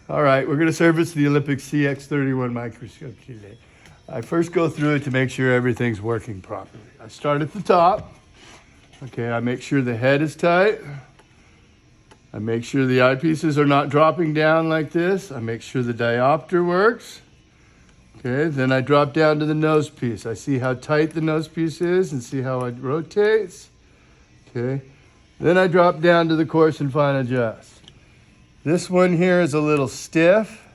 All right, we're going to service the Olympus CX31 microscope today. I first go through it to make sure everything's working properly. I start at the top. Okay, I make sure the head is tight. I make sure the eyepieces are not dropping down like this. I make sure the diopter works. Okay, then I drop down to the nose piece. I see how tight the nose piece is and see how it rotates. Okay, then I drop down to the coarse and fine adjust. This one here is a little stiff.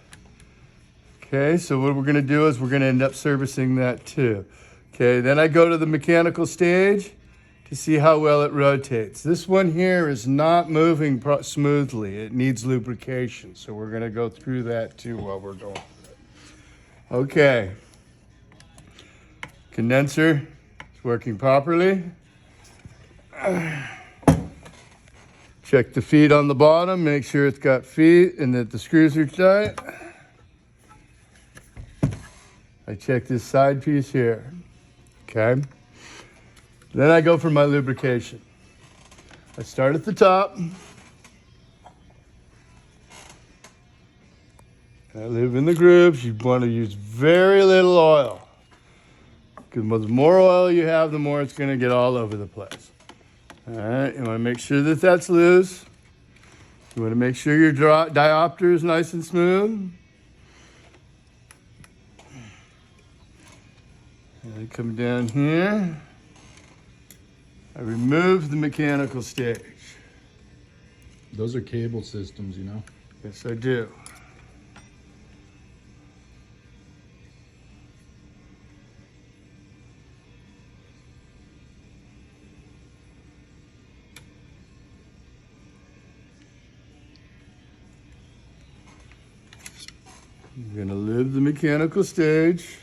Okay, so what we're gonna do is we're gonna end up servicing that too. Okay, then I go to the mechanical stage to see how well it rotates. This one here is not moving smoothly. It needs lubrication, so we're gonna go through that too while we're going through it. Okay, condenser is working properly. Check the feet on the bottom, make sure it's got feet and that the screws are tight. I check this side piece here, okay? Then I go for my lubrication. I start at the top. I lube in the grooves. You want to use very little oil. Because the more oil you have, the more it's going to get all over the place. All right, you want to make sure that that's loose. You want to make sure your diopter is nice and smooth. And I come down here. I remove the mechanical stage. Those are cable systems, you know? Yes, I do. I'm going to lube the mechanical stage.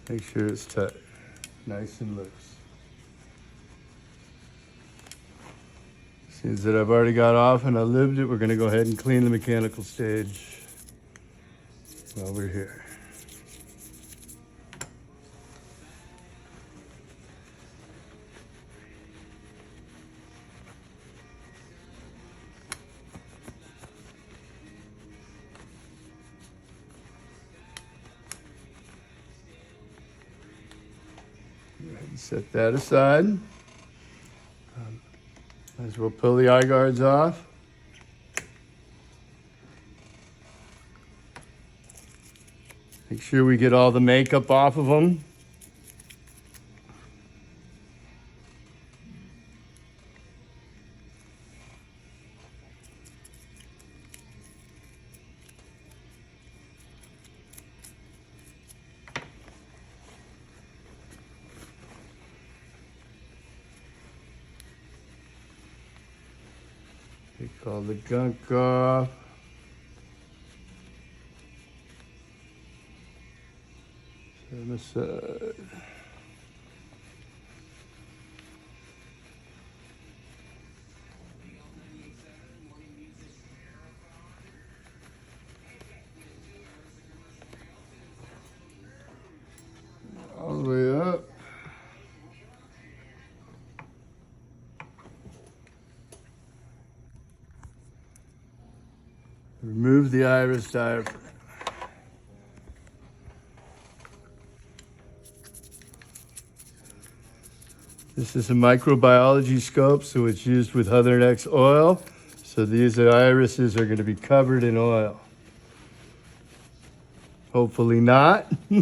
Make sure it's tight, nice and loose. Since that I've already got off and I lubed it, we're going to go ahead and clean the mechanical stage while we're here. Go ahead and set that aside. Might as well pull the eye guards off. Make sure we get all the makeup off of them. Take all the gunk off. Set them aside. All the way up. Remove the iris diaphragm. This is a microbiology scope, so it's used with 100X oil. So these irises are going to be covered in oil. Hopefully not. Go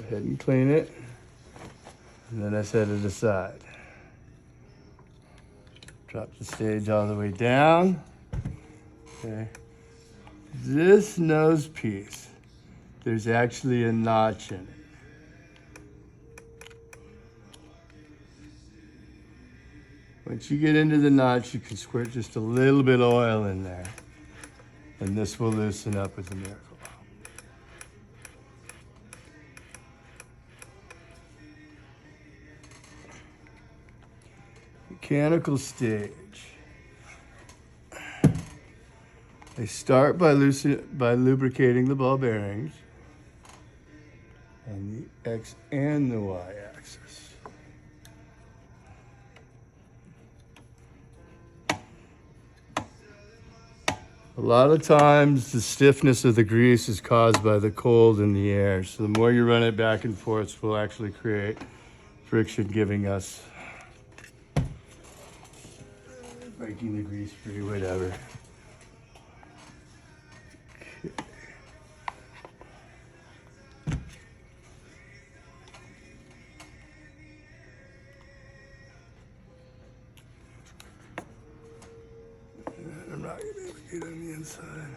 ahead and clean it. And then I set it aside. Drop the stage all the way down. Okay. This nose piece, there's actually a notch in it. Once you get into the notch, you can squirt just a little bit of oil in there, and this will loosen up with a miracle. Mechanical stage. They start by lubricating the ball bearings on the X and the Y axis. A lot of times the stiffness of the grease is caused by the cold in the air. So the more you run it back and forth will actually create friction, giving us breaking the grease free, whatever. Okay. I'm not gonna be able to get on the inside.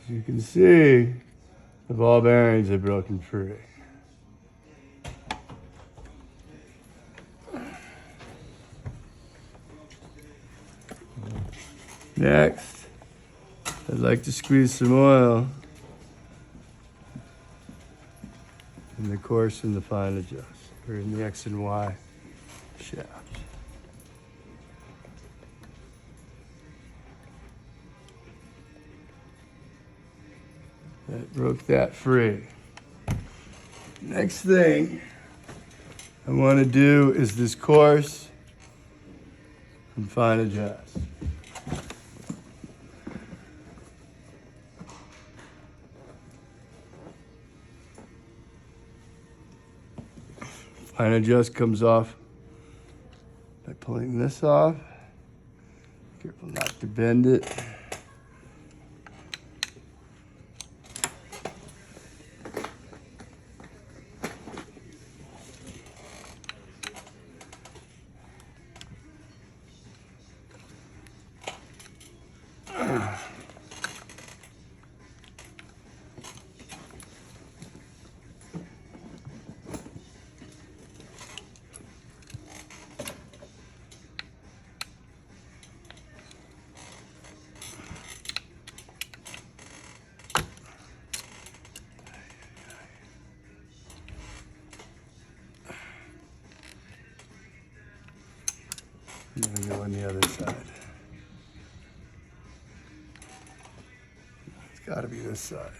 As you can see, the ball bearings are broken free. Next, I'd like to squeeze some oil in the coarse and the fine adjust, or in the X and Y shaft. That broke that free. Next thing I want to do is this coarse and fine adjust. Fine adjust comes off by pulling this off. Careful not to bend it. I'm gonna go on the other side. It's gotta be this side.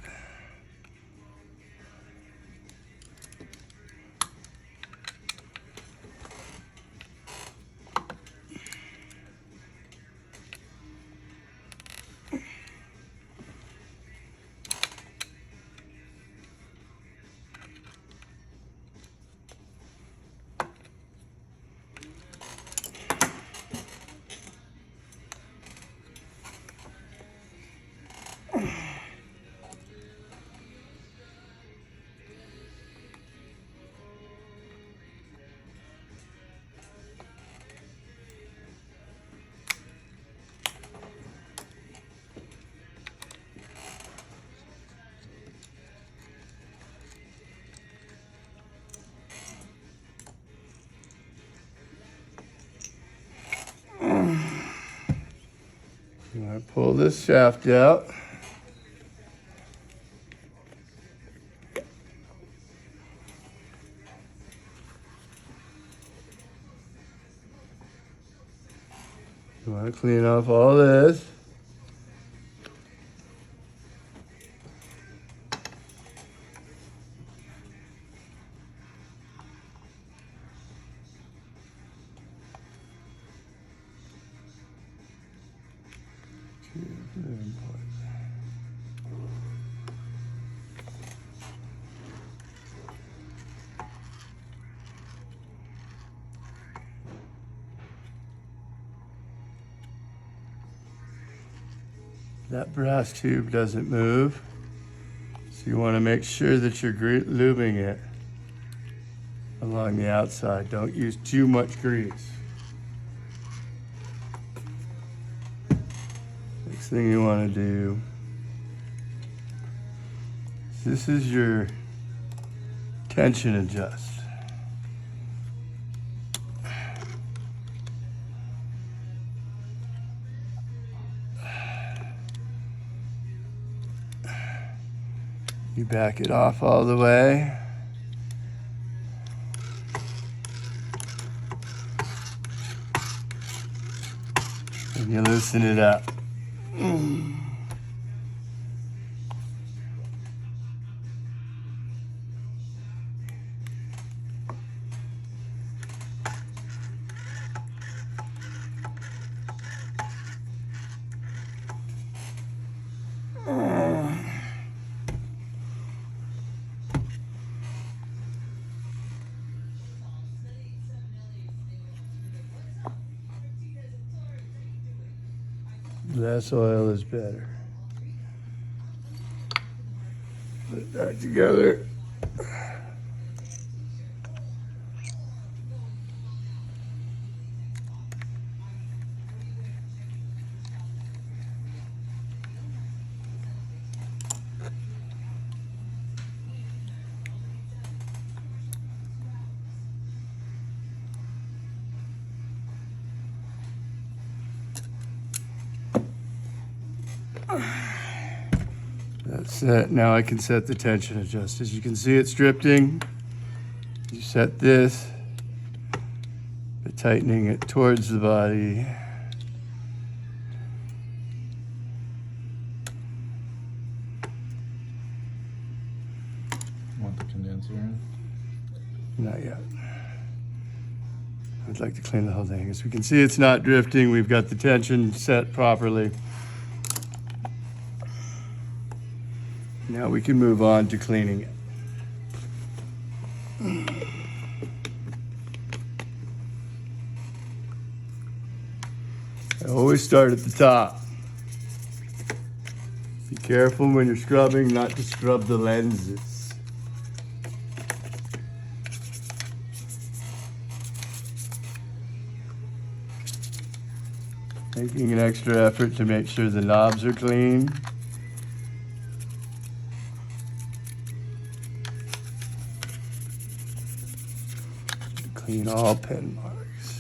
I pull this shaft out. You want to clean off all this. That brass tube doesn't move, so you want to make sure that you're lubing it along the outside. Don't use too much grease. Next thing you want to do, this is your tension adjust. You back it off all the way. And you loosen it up. Less oil is better. Put that together. That's it. Now I can set the tension adjust. As you can see, it's drifting. You set this by tightening it towards the body. Want the condenser in? Not yet. I'd like to clean the whole thing. As we can see, it's not drifting. We've got the tension set properly. Now we can move on to cleaning it. I always start at the top. Be careful when you're scrubbing not to scrub the lenses. Making an extra effort to make sure the knobs are clean. Clean all pen marks.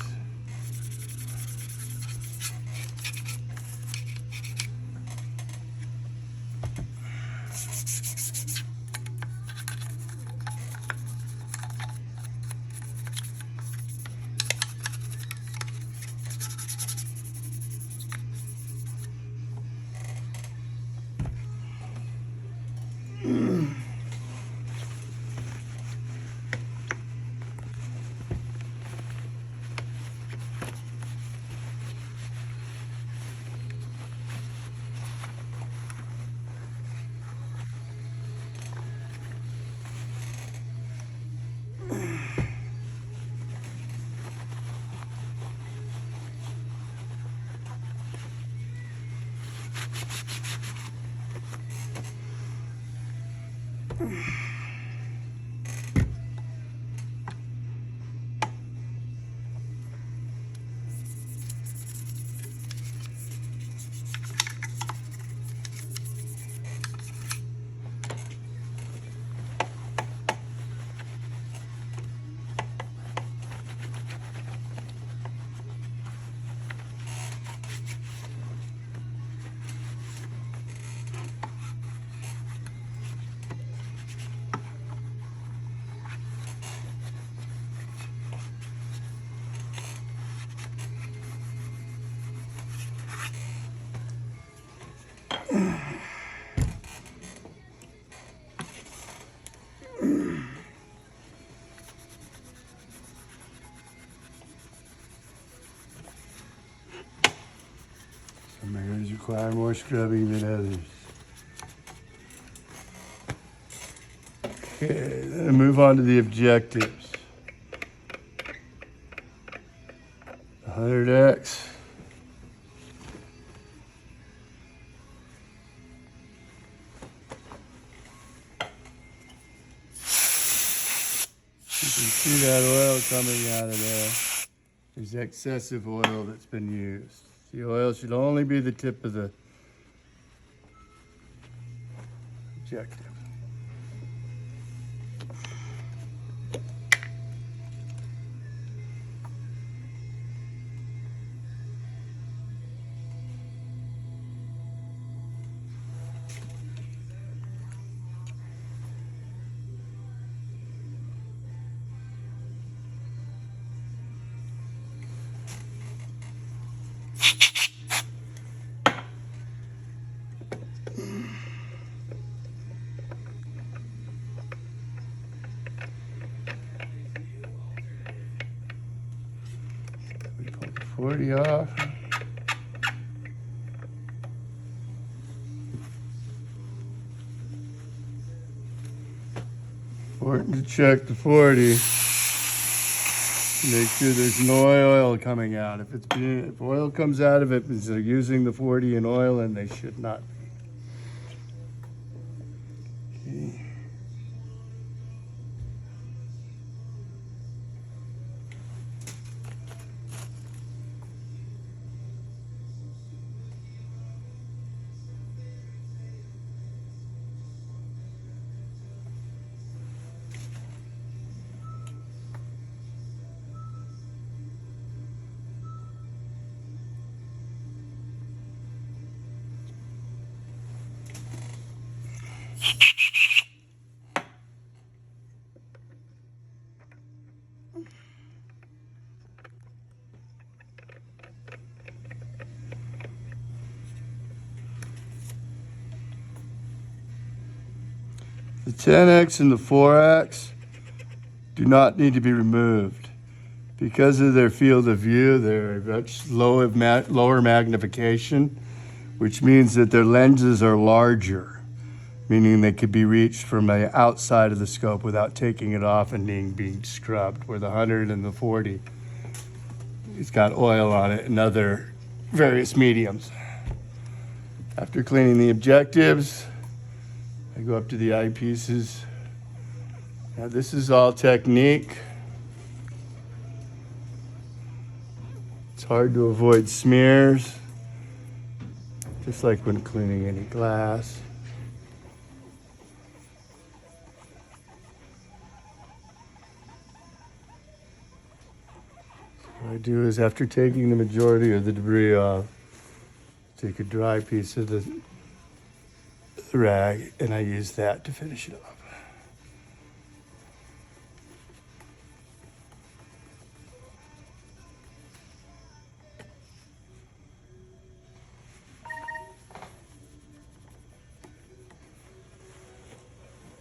Some areas require more scrubbing than others. Okay, then I move on to the objectives. 100x. You can see that oil coming out of there. There's excessive oil that's been used. The oil should only be the tip of the objective. 40 off. Important to check the 40. Make sure there's no oil coming out. If oil comes out of it, because they're using the 40 in oil, and they should not be. Okay. The 10X and the 4X do not need to be removed. Because of their field of view, they're much lower magnification, which means that their lenses are larger, meaning they could be reached from the outside of the scope without taking it off and being scrubbed, where the 100 and the 40, it's got oil on it and other various mediums. After cleaning the objectives, I go up to the eyepieces. Now this is all technique. It's hard to avoid smears, just like when cleaning any glass. What I do is, after taking the majority of the debris off, take a dry piece of the rag, and I use that to finish it off.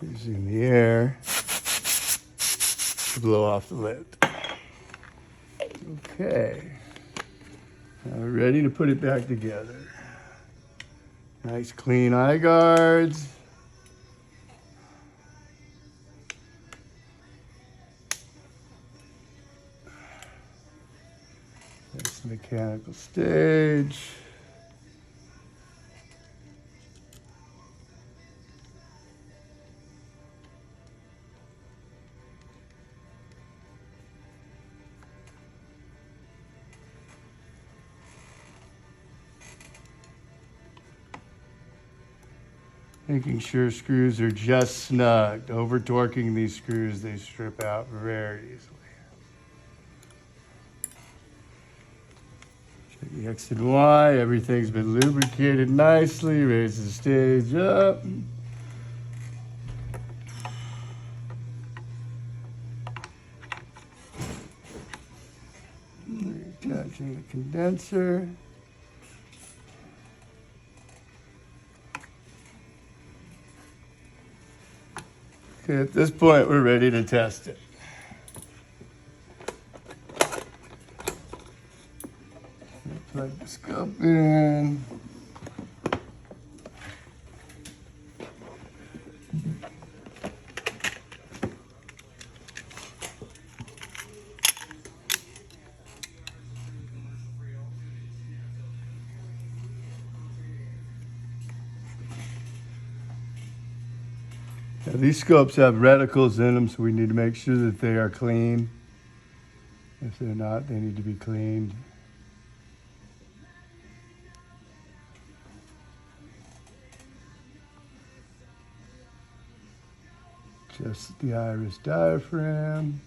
Using the air to blow off the lid. Okay, now we're ready to put it back together. Nice clean eye guards. This mechanical stage. Making sure screws are just snug. Over torquing these screws, they strip out very easily. Check the X and Y. Everything's been lubricated nicely. Raise the stage up. Attaching the condenser. Okay, at this point, we're ready to test it. Plug the scope in. Now, these scopes have reticles in them, so we need to make sure that they are clean. If they're not, they need to be cleaned. Just the iris diaphragm.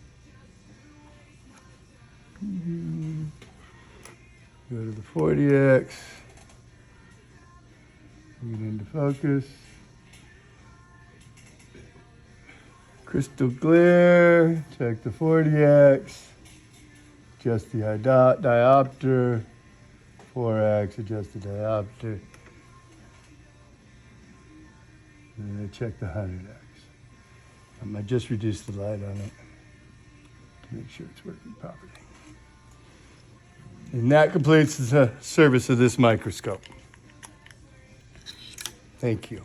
Go to the 40X. Bring it into focus. Crystal clear. Check the 40X. Adjust the diopter. 4X, adjust the diopter. And then I check the 100X. I just reduced the light on it to make sure it's working properly. And that completes the service of this microscope. Thank you.